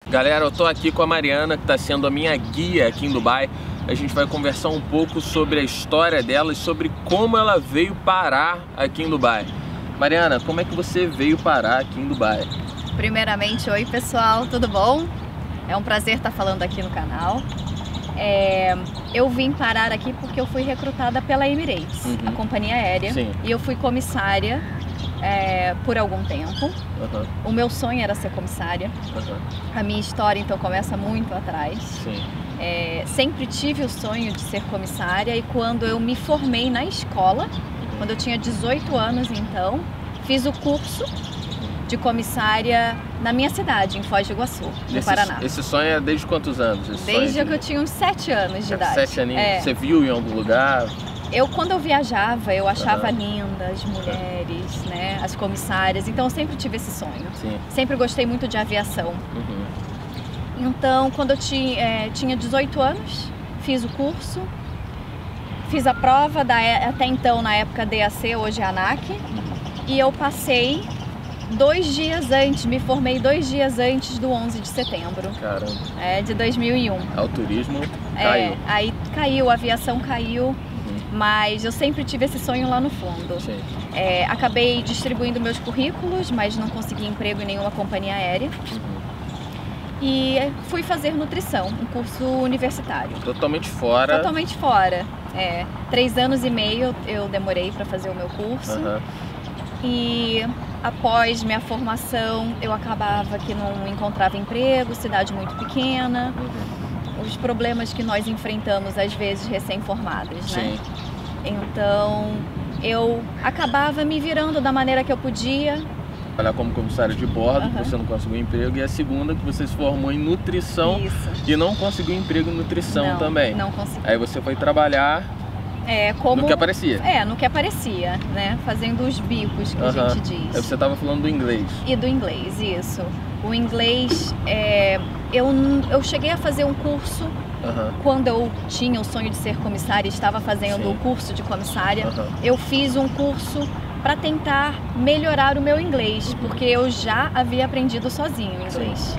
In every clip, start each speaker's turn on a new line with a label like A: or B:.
A: Galera, eu tô aqui com a Mariana, que tá sendo a minha guia aqui em Dubai. A gente vai conversar um pouco sobre a história dela e sobre como ela veio parar aqui em Dubai. Mariana, como é que você veio parar aqui em Dubai?
B: Primeiramente, oi pessoal, tudo bom? É um prazer estar falando aqui no canal. Eu vim parar aqui porque eu fui recrutada pela Emirates, a companhia aérea.
A: Sim.
B: E eu fui comissária por algum tempo. O meu sonho era ser comissária. A minha história então começa muito atrás.
A: Sim.
B: Sempre tive o sonho de ser comissária e quando eu me formei na escola, quando eu tinha 18 anos então, fiz o curso de comissária na minha cidade, em Foz do Iguaçu, no Paraná.
A: Esse sonho é desde quantos anos?
B: Desde que eu tinha uns 7 anos de idade.
A: 7 aninhos? Você viu em algum lugar?
B: Quando eu viajava, eu achava lindas as mulheres, né, as comissárias, então eu sempre tive esse sonho.
A: Sim.
B: Sempre gostei muito de aviação. Então, quando eu tinha 18 anos, fiz o curso, fiz a prova, até então na época DAC, hoje é ANAC, e eu passei 2 dias antes, me formei 2 dias antes do 11 de setembro.
A: Caramba.
B: De 2001.
A: O turismo caiu.
B: Aí caiu, a aviação caiu, mas eu sempre tive esse sonho lá no fundo.
A: Sim.
B: Acabei distribuindo meus currículos, mas não consegui emprego em nenhuma companhia aérea. E fui fazer nutrição, um curso universitário.
A: Totalmente fora?
B: Totalmente fora. 3 anos e meio eu demorei para fazer o meu curso. E após minha formação, eu acabava que não encontrava emprego, cidade muito pequena, os problemas que nós enfrentamos às vezes recém-formados, né?
A: Sim.
B: Então, eu acabava me virando da maneira que eu podia.
A: Trabalhar como comissária de bordo, você não conseguiu emprego, e a segunda que você se formou em nutrição.
B: Isso.
A: E não conseguiu emprego em nutrição também.
B: Não consegui.
A: Aí você foi trabalhar no que aparecia.
B: No que aparecia, né? Fazendo os bicos que a gente diz.
A: Aí você estava falando do inglês.
B: E do inglês, isso. O inglês, eu cheguei a fazer um curso quando eu tinha o sonho de ser comissária, estava fazendo o curso de comissária. Eu fiz um curso para tentar melhorar o meu inglês, porque eu já havia aprendido sozinho o inglês.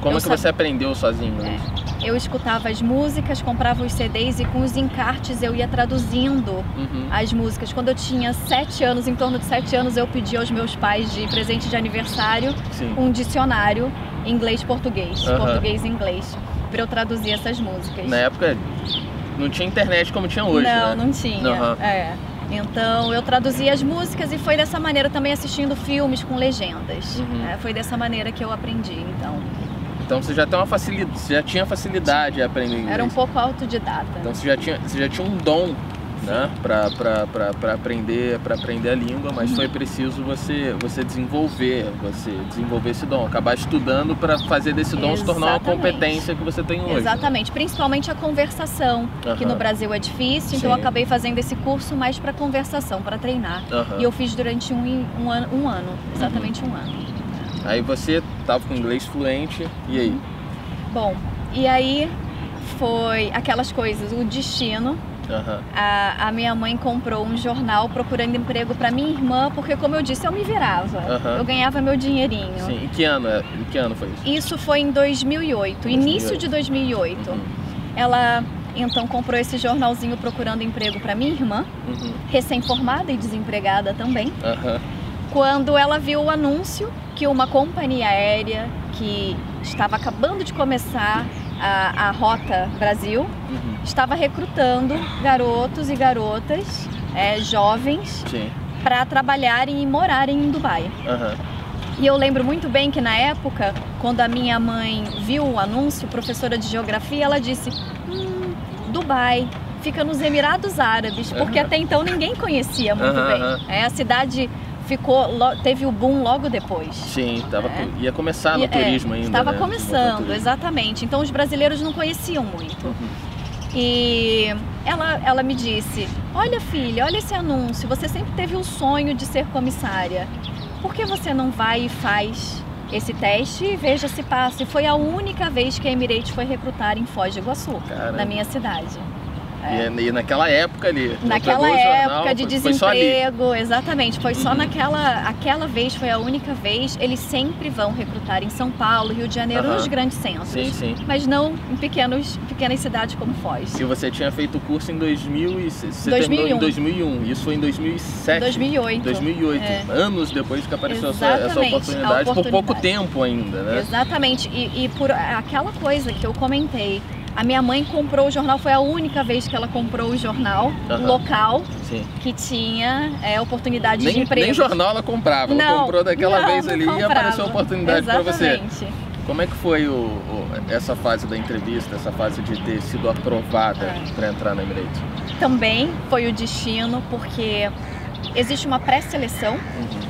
A: Como é que você aprendeu sozinho inglês?
B: Eu escutava as músicas, comprava os CDs e com os encartes eu ia traduzindo as músicas. Quando eu tinha 7 anos, em torno de 7 anos, eu pedi aos meus pais de presente de aniversário um dicionário inglês-português, português-inglês, para eu traduzir essas músicas.
A: Na época não tinha internet como tinha hoje, né?
B: Não tinha. Então eu traduzia as músicas e foi dessa maneira também assistindo filmes com legendas. Foi dessa maneira que eu aprendi,
A: Então você já tem você já tinha facilidade a aprender inglês.
B: Era um pouco autodidata.
A: Então você já tinha um dom, né, para aprender a língua, mas foi preciso você desenvolver esse dom, acabar estudando para fazer desse dom se tornar uma competência que você tem hoje.
B: Exatamente, principalmente a conversação, que no Brasil é difícil, então eu acabei fazendo esse curso mais para conversação, para treinar. E eu fiz durante um ano, exatamente um ano.
A: Aí você estava com inglês fluente, e aí?
B: Bom, e aí foi aquelas coisas, o destino. A minha mãe comprou um jornal procurando emprego para minha irmã, porque como eu disse, eu me virava, eu ganhava meu dinheirinho.
A: Sim. Em que ano foi isso?
B: Isso foi em 2008, início de 2008. Ela então comprou esse jornalzinho procurando emprego para minha irmã, recém-formada e desempregada também. Quando ela viu o anúncio que uma companhia aérea que estava acabando de começar a Rota Brasil estava recrutando garotos e garotas jovens para trabalharem e morarem em Dubai. E eu lembro muito bem que na época, quando a minha mãe viu o anúncio, professora de geografia, ela disse: Dubai fica nos Emirados Árabes, porque até então ninguém conhecia muito bem. A cidade teve o boom logo depois.
A: Sim, ia começar no turismo ainda.
B: Estava começando, exatamente. Então os brasileiros não conheciam muito. E ela me disse: olha filha, olha esse anúncio, você sempre teve o sonho de ser comissária. Por que você não vai e faz esse teste e veja se passa? E foi a única vez que a Emirates foi recrutar em Foz do Iguaçu, na minha cidade.
A: E naquela época ali,
B: naquela época de desemprego, exatamente, foi só aquela vez, foi a única vez. Eles sempre vão recrutar em São Paulo, Rio de Janeiro, nos grandes centros, mas não em pequenas cidades como Foz.
A: E você tinha feito o curso em 2000 você
B: 2001.
A: terminou em 2001, isso foi em 2007?
B: 2008.
A: Anos depois que apareceu essa oportunidade, por pouco tempo ainda, né?
B: Exatamente, e por aquela coisa que eu comentei, a minha mãe comprou o jornal, foi a única vez que ela comprou o jornal local que tinha oportunidade de emprego.
A: Nem jornal ela comprava, ela comprou daquela vez ali e apareceu a oportunidade para você. Como é que foi essa fase da entrevista, essa fase de ter sido aprovada para entrar na Emirates?
B: Também foi o destino, porque existe uma pré-seleção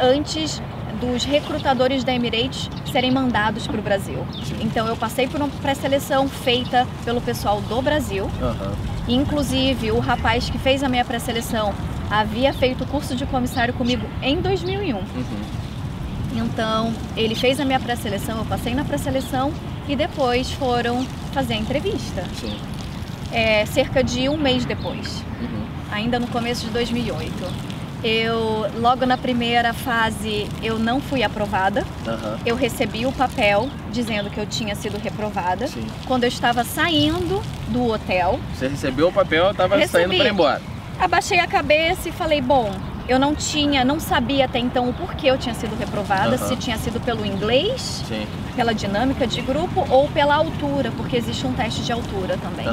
B: antes dos recrutadores da Emirates serem mandados para o Brasil. Então eu passei por uma pré-seleção feita pelo pessoal do Brasil. Inclusive o rapaz que fez a minha pré-seleção havia feito o curso de comissário comigo em 2001. Então ele fez a minha pré-seleção, eu passei na pré-seleção e depois foram fazer a entrevista. Cerca de um mês depois, ainda no começo de 2008. Logo na primeira fase, eu não fui aprovada. Eu recebi o papel dizendo que eu tinha sido reprovada. Quando eu estava saindo do hotel...
A: Você recebeu o papel, eu estava saindo para ir embora.
B: Abaixei a cabeça e falei, bom, eu não sabia até então o porquê eu tinha sido reprovada, se tinha sido pelo inglês, pela dinâmica de grupo ou pela altura, porque existe um teste de altura também.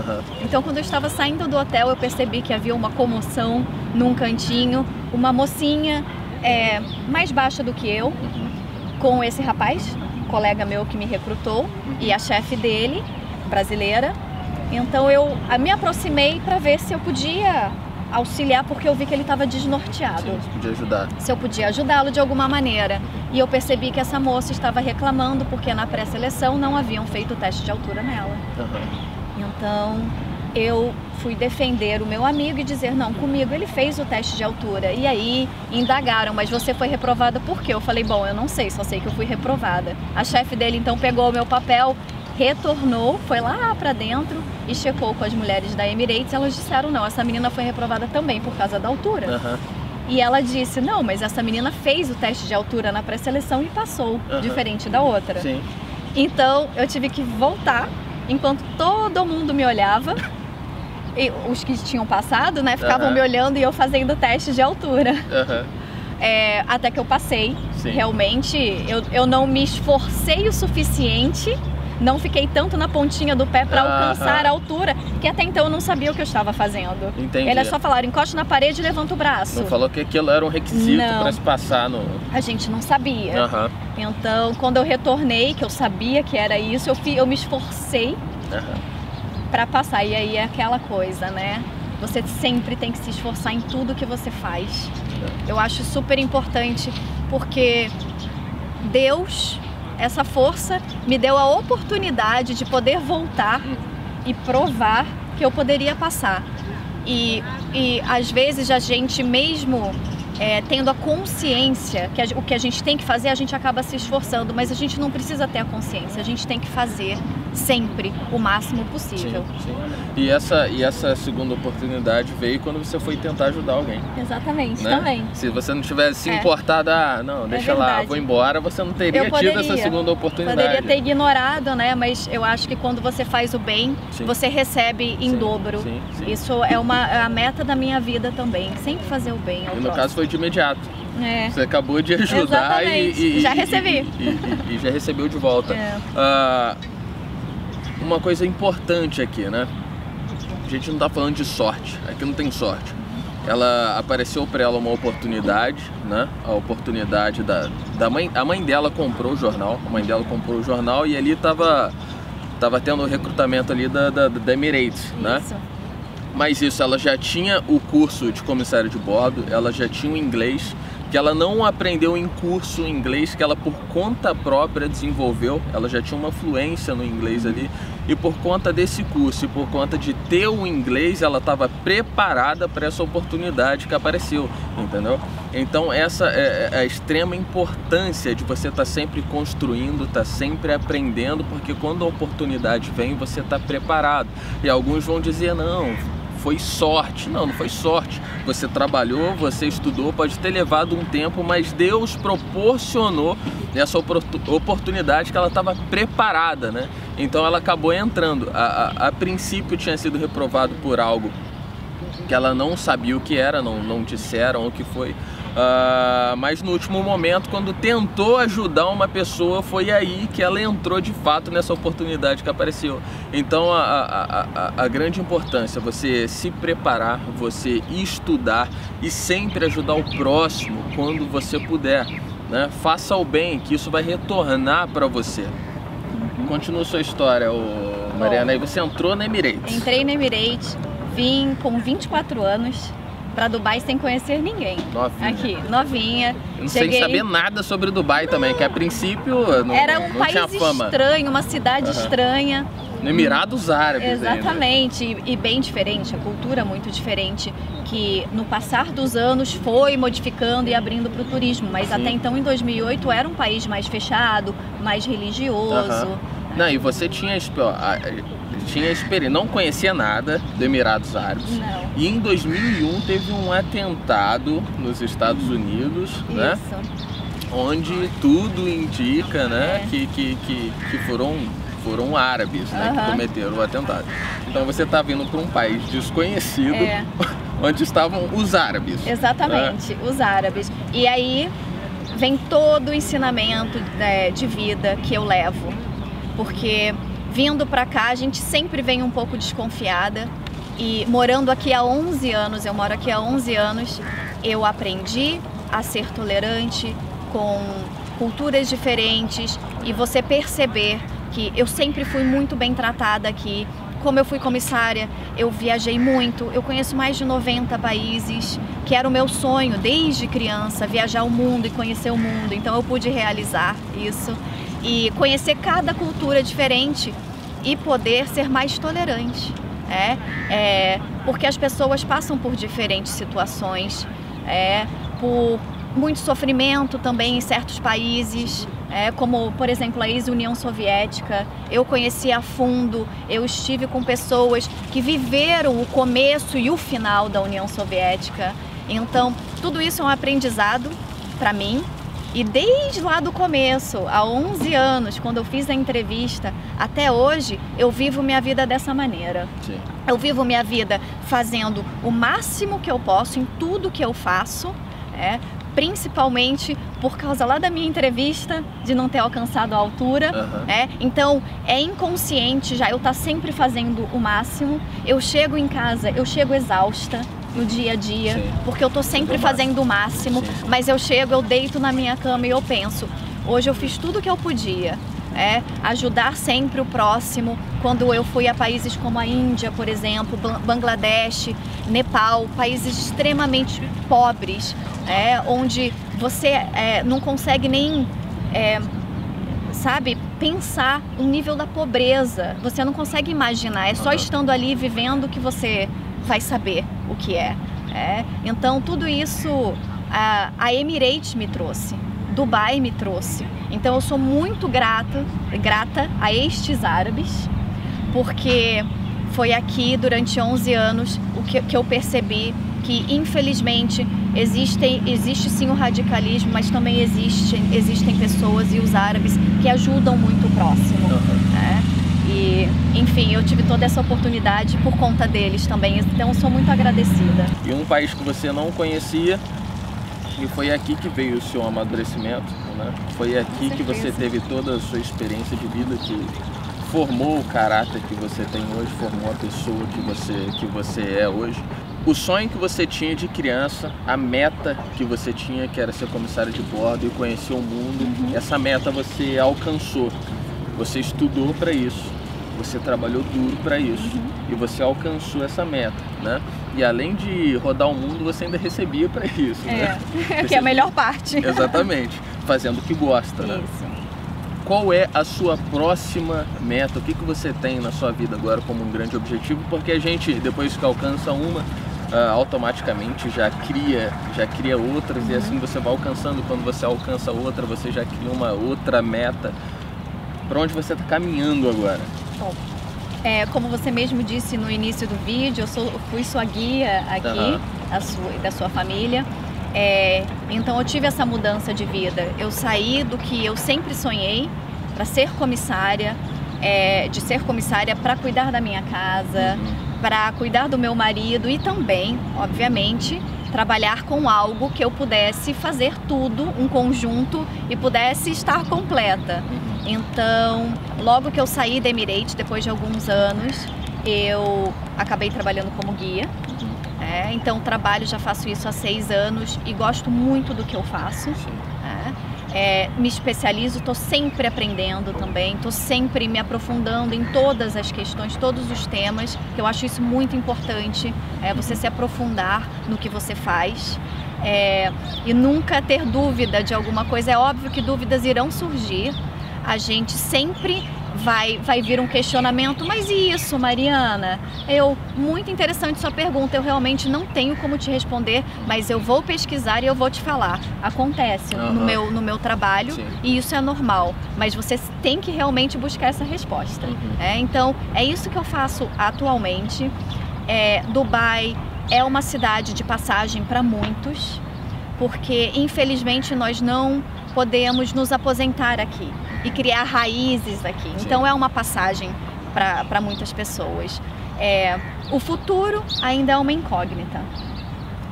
B: Então, quando eu estava saindo do hotel, eu percebi que havia uma comoção num cantinho, uma mocinha mais baixa do que eu, com esse rapaz, colega meu que me recrutou, e a chefe dele, brasileira. Então, eu me aproximei para ver se eu podia auxiliar, porque eu vi que ele estava desnorteado.
A: Você podia ajudar.
B: Se eu podia ajudá-lo de alguma maneira. E eu percebi que essa moça estava reclamando porque na pré-seleção não haviam feito o teste de altura nela. Então eu fui defender o meu amigo e dizer, não, comigo ele fez o teste de altura. E aí indagaram, mas você foi reprovada por quê? Eu falei, bom, eu não sei, só sei que eu fui reprovada. A chefe dele então pegou o meu papel, retornou, foi lá pra dentro e checou com as mulheres da Emirates. Elas disseram, não, essa menina foi reprovada também por causa da altura. E ela disse, não, mas essa menina fez o teste de altura na pré-seleção e passou, diferente da outra. Então eu tive que voltar, enquanto todo mundo me olhava, e os que tinham passado, né, ficavam me olhando e eu fazendo teste de altura. Até que eu passei. Realmente, eu não me esforcei o suficiente, não fiquei tanto na pontinha do pé para alcançar a altura, que até então eu não sabia o que eu estava fazendo. Eles só falaram, encoste na parede e levanta o braço.
A: Não falou que aquilo era um requisito para se passar no...
B: A gente não sabia. Então, quando eu retornei, que eu sabia que era isso, eu me esforcei para passar. E aí é aquela coisa, né? Você sempre tem que se esforçar em tudo que você faz. Eu acho super importante, porque Deus, essa força, me deu a oportunidade de poder voltar e provar que eu poderia passar. E às vezes a gente mesmo tendo a consciência que o que a gente tem que fazer, a gente acaba se esforçando, mas a gente não precisa ter a consciência, a gente tem que fazer sempre o máximo possível.
A: E essa segunda oportunidade veio quando você foi tentar ajudar alguém.
B: Exatamente,
A: né?
B: também.
A: Se você não tivesse se importado, não, deixa lá, vou embora, você não teria tido essa segunda oportunidade.
B: Poderia ter ignorado, né? Mas eu acho que quando você faz o bem, você recebe em dobro. Isso é a meta da minha vida também, sempre fazer o bem ao
A: próximo.
B: No
A: caso foi de imediato. Você acabou de ajudar
B: e já recebi.
A: E já recebeu de volta. Uma coisa importante aqui, né? A gente não tá falando de sorte, aqui não tem sorte. Apareceu para ela uma oportunidade, né? A oportunidade da mãe. A mãe dela comprou o jornal, e ali tava tendo o recrutamento ali da Emirates, né? Mas ela já tinha o curso de comissário de bordo, ela já tinha o inglês, que ela não aprendeu em curso inglês, que ela por conta própria desenvolveu. Ela já tinha uma fluência no inglês ali, e por conta desse curso e por conta de ter o inglês, ela estava preparada para essa oportunidade que apareceu, entendeu? Então essa é a extrema importância de você estar sempre construindo, estar sempre aprendendo, porque quando a oportunidade vem, você está preparado. E alguns vão dizer, não, foi sorte. Não foi sorte. Você trabalhou, você estudou, pode ter levado um tempo, mas Deus proporcionou essa oportunidade que ela estava preparada, né? Então ela acabou entrando. A princípio tinha sido reprovado por algo que ela não sabia o que era, não disseram o que foi. Mas no último momento, quando tentou ajudar uma pessoa, foi aí que ela entrou de fato nessa oportunidade que apareceu. Então a grande importância é você se preparar, você estudar e sempre ajudar o próximo quando você puder, né? Faça o bem, que isso vai retornar para você. Continua a sua história, Mariana. Aí você entrou na Emirates.
B: Entrei na Emirates, vim com 24 anos para Dubai sem conhecer ninguém.
A: Novinha.
B: Aqui, novinha.
A: Sem saber nada sobre Dubai também, que a princípio
B: era um país
A: tinha fama.
B: Estranho, uma cidade estranha.
A: No Emirados Árabes.
B: Exatamente, e bem diferente, a cultura muito diferente, que no passar dos anos foi modificando e abrindo para o turismo, mas até então, em 2008, era um país mais fechado, mais religioso.
A: Não, e você tinha experiência, não conhecia nada do Emirados Árabes.
B: Não.
A: E em 2001 teve um atentado nos Estados Unidos, né? Onde tudo indica, né, que foram árabes, né, que cometeram o atentado. Então você está vindo para um país desconhecido, onde estavam os árabes.
B: Exatamente, os árabes. E aí vem todo o ensinamento de vida que eu levo, porque vindo para cá a gente sempre vem um pouco desconfiada, e morando aqui há 11 anos, eu moro aqui há 11 anos, eu aprendi a ser tolerante com culturas diferentes, e você perceber que eu sempre fui muito bem tratada aqui. Como eu fui comissária, eu viajei muito, eu conheço mais de 90 países, que era o meu sonho desde criança, viajar o mundo e conhecer o mundo. Então eu pude realizar isso e conhecer cada cultura diferente e poder ser mais tolerante, porque as pessoas passam por diferentes situações, por muito sofrimento também em certos países, como, por exemplo, a ex-União Soviética. Eu conheci a fundo, eu estive com pessoas que viveram o começo e o final da União Soviética. Então, tudo isso é um aprendizado para mim. E desde lá do começo, há 11 anos, quando eu fiz a entrevista, até hoje, eu vivo minha vida dessa maneira.
A: Sim.
B: Eu vivo minha vida fazendo o máximo que eu posso em tudo que eu faço, principalmente por causa lá da minha entrevista, de não ter alcançado a altura. Então, é inconsciente já eu estar sempre fazendo o máximo. Eu chego em casa, eu chego exausta no dia a dia, porque eu tô sempre fazendo o máximo, mas eu chego, eu deito na minha cama e eu penso, hoje eu fiz tudo o que eu podia, ajudar sempre o próximo. Quando eu fui a países como a Índia, por exemplo, Bangladesh, Nepal, países extremamente pobres, onde você não consegue nem, pensar o nível da pobreza, você não consegue imaginar, é só estando ali vivendo que você vai saber o que é. Então tudo isso a Emirates me trouxe, Dubai me trouxe. Então eu sou muito grata a estes árabes, porque foi aqui durante 11 anos que eu percebi que infelizmente existe sim o radicalismo, mas também existem pessoas e os árabes que ajudam muito o próximo. E, enfim, eu tive toda essa oportunidade por conta deles também, então eu sou muito agradecida.
A: E um país que você não conhecia, e foi aqui que veio o seu amadurecimento, né? Foi aqui que você teve toda a sua experiência de vida, que formou o caráter que você tem hoje, formou a pessoa que você é hoje. O sonho que você tinha de criança, a meta que você tinha, que era ser comissário de bordo e conhecer o mundo, essa meta você alcançou. Você estudou para isso, você trabalhou duro para isso e você alcançou essa meta, né? E além de rodar o mundo, você ainda recebia para isso, né?
B: Que é a melhor parte.
A: Exatamente, fazendo o que gosta, né?
B: Isso.
A: Qual é a sua próxima meta? O que você tem na sua vida agora como um grande objetivo? Porque a gente, depois que alcança uma, automaticamente já cria outras, e assim você vai alcançando. Quando você alcança outra, você já cria uma outra meta. Para onde você está caminhando agora?
B: Bom, Como você mesmo disse no início do vídeo, eu fui sua guia aqui, da sua família. Então eu tive essa mudança de vida. Eu saí do que eu sempre sonhei para ser comissária, de ser comissária para cuidar da minha casa, para cuidar do meu marido e também, obviamente, trabalhar com algo que eu pudesse fazer tudo, um conjunto, e pudesse estar completa. Então, logo que eu saí da Emirates, depois de alguns anos, eu acabei trabalhando como guia. Então, já faço isso há 6 anos e gosto muito do que eu faço. Me especializo, estou sempre aprendendo também, estou sempre me aprofundando em todas as questões, todos os temas, que eu acho isso muito importante, você se aprofundar no que você faz. E nunca ter dúvida de alguma coisa. É óbvio que dúvidas irão surgir, a gente sempre vai vir um questionamento, mas e isso, Mariana? Muito interessante sua pergunta, eu realmente não tenho como te responder, mas eu vou pesquisar e eu vou te falar. Acontece no meu trabalho. Sim. E isso é normal, mas você tem que realmente buscar essa resposta. Então, é isso que eu faço atualmente. Dubai é uma cidade de passagem para muitos, porque infelizmente nós não podemos nos aposentar aqui e criar raízes aqui. Sim. Então é uma passagem para muitas pessoas. O futuro ainda é uma incógnita.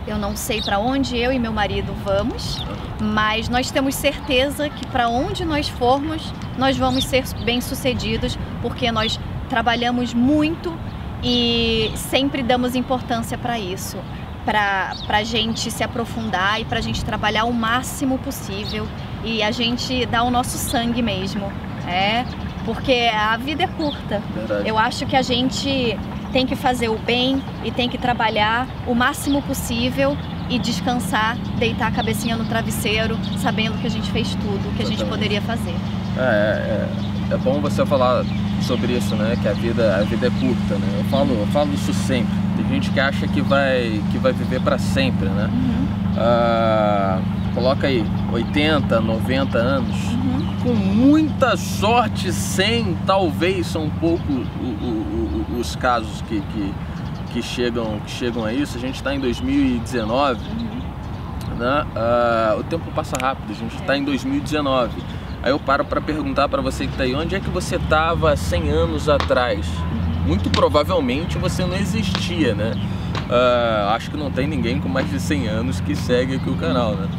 B: Eu não sei para onde eu e meu marido vamos, mas nós temos certeza que para onde nós formos, nós vamos ser bem-sucedidos, porque nós trabalhamos muito e sempre damos importância para isso. Para a gente se aprofundar e para a gente trabalhar o máximo possível e a gente dar o nosso sangue mesmo, porque a vida é curta.
A: Verdade.
B: Eu acho que a gente tem que fazer o bem e tem que trabalhar o máximo possível e descansar, deitar a cabecinha no travesseiro, sabendo que a gente fez tudo que a gente poderia fazer.
A: É bom você falar sobre isso, né? Que a vida é curta, né? Eu falo isso sempre. Tem gente que acha que vai viver para sempre, né? Coloca aí 80, 90 anos, com muita sorte, 100, talvez são poucos os casos que chegam a isso. A gente está em 2019, né? O tempo passa rápido, a gente está em 2019. Aí eu paro para perguntar para você que está aí, onde é que você estava 100 anos atrás? Muito provavelmente você não existia, né? Acho que não tem ninguém com mais de 100 anos que segue aqui o canal, né?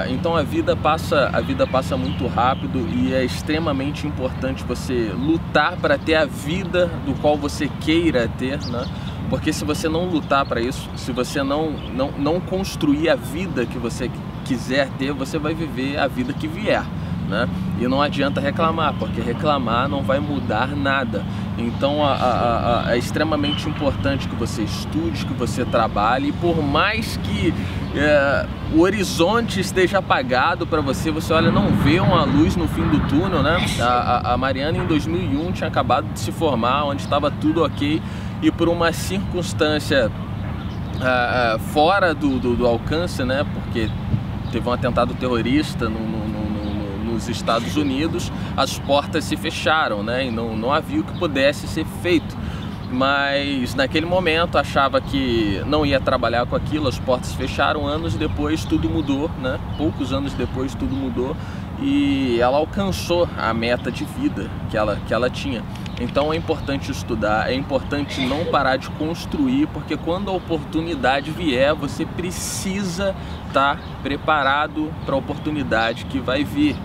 A: Então a vida passa muito rápido e é extremamente importante você lutar para ter a vida do qual você queira ter, né? Porque se você não lutar para isso, se você não construir a vida que você quiser ter, você vai viver a vida que vier, né? E não adianta reclamar, porque reclamar não vai mudar nada. Então é extremamente importante que você estude, que você trabalhe, e por mais que o horizonte esteja apagado para você, você olha, não vê uma luz no fim do túnel, né? A Mariana em 2001 tinha acabado de se formar, onde estava tudo ok, e por uma circunstância fora do alcance, né? Porque teve um atentado terrorista nos Estados Unidos, as portas se fecharam, né? E não havia o que pudesse ser feito. Mas naquele momento achava que não ia trabalhar com aquilo, as portas se fecharam. Anos depois tudo mudou, né? Poucos anos depois tudo mudou e ela alcançou a meta de vida que ela tinha. Então é importante estudar, é importante não parar de construir, porque quando a oportunidade vier, você precisa estar preparado para a oportunidade que vai vir.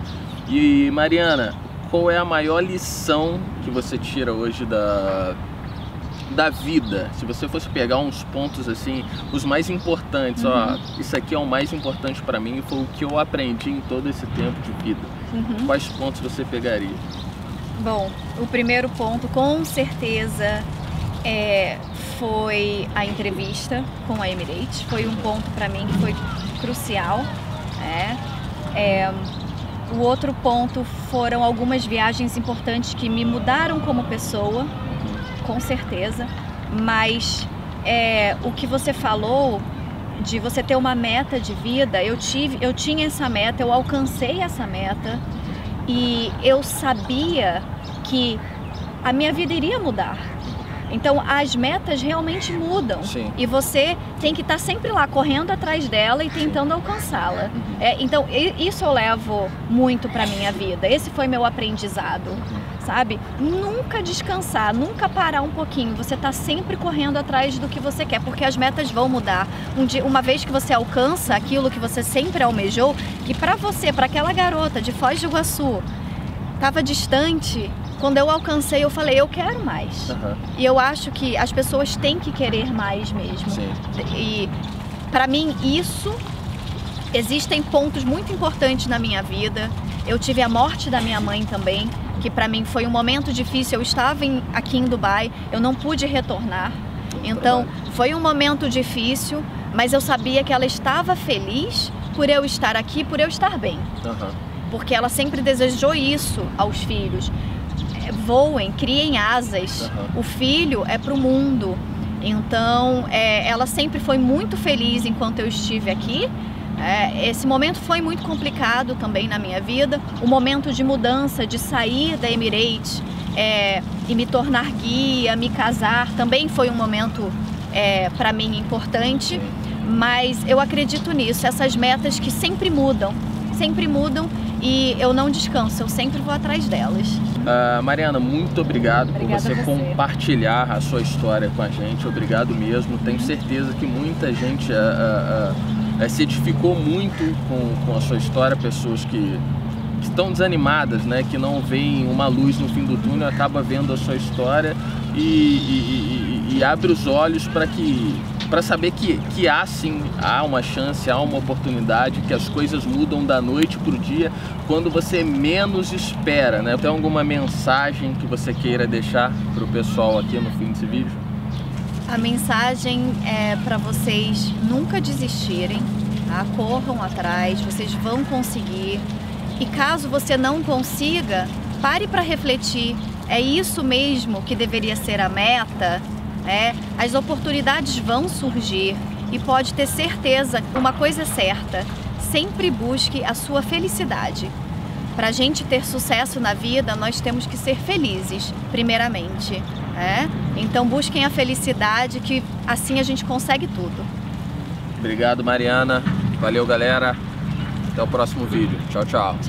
A: E Mariana, qual é a maior lição que você tira hoje da vida? Se você fosse pegar uns pontos assim, os mais importantes, ó, isso aqui é o mais importante para mim e foi o que eu aprendi em todo esse tempo de vida. Quais pontos você pegaria?
B: Bom, o primeiro ponto, com certeza, foi a entrevista com a Emirates. Foi um ponto para mim que foi crucial. O outro ponto foram algumas viagens importantes que me mudaram como pessoa, com certeza. Mas o que você falou de você ter uma meta de vida, eu tinha essa meta, eu alcancei essa meta. E eu sabia que a minha vida iria mudar. Então as metas realmente mudam.
A: Sim.
B: E você tem que estar sempre lá, correndo atrás dela e tentando alcançá-la. Então isso eu levo muito para minha vida. Esse foi meu aprendizado, sabe? Nunca descansar, nunca parar um pouquinho. Você tá sempre correndo atrás do que você quer, porque as metas vão mudar. Uma vez que você alcança aquilo que você sempre almejou, que para você, para aquela garota de Foz do Iguaçu, estava distante. Quando eu alcancei, eu falei, eu quero mais. E eu acho que as pessoas têm que querer mais mesmo.
A: Sim.
B: E para mim isso, existem pontos muito importantes na minha vida. Eu tive a morte da minha mãe também, que para mim foi um momento difícil. Eu estava aqui em Dubai, eu não pude retornar. Então foi um momento difícil, mas eu sabia que ela estava feliz por eu estar aqui, por eu estar bem. Porque ela sempre desejou isso aos filhos. Voem, criem asas. O filho é para o mundo. Então, ela sempre foi muito feliz enquanto eu estive aqui. Esse momento foi muito complicado também na minha vida. O momento de mudança, de sair da Emirates e me tornar guia, me casar, também foi um momento para mim importante. Mas eu acredito nisso, essas metas que sempre mudam e eu não descanso, eu sempre vou atrás delas.
A: Mariana, muito obrigado por você compartilhar a sua história com a gente. Obrigado mesmo. Tenho certeza que muita gente se edificou muito com a sua história. Pessoas que estão desanimadas, né? Que não veem uma luz no fim do túnel, acaba vendo a sua história e abre os olhos para saber que há sim, há uma chance, há uma oportunidade, que as coisas mudam da noite para o dia quando você menos espera, né? Tem alguma mensagem que você queira deixar para o pessoal aqui no fim desse vídeo?
B: A mensagem é para vocês nunca desistirem, tá? Corram atrás, vocês vão conseguir. E caso você não consiga, pare para refletir. É isso mesmo que deveria ser a meta? As oportunidades vão surgir e pode ter certeza, uma coisa é certa, sempre busque a sua felicidade. Para a gente ter sucesso na vida, nós temos que ser felizes, primeiramente. Então busquem a felicidade, que assim a gente consegue tudo.
A: Obrigado, Mariana. Valeu, galera. Até o próximo vídeo. Tchau, tchau.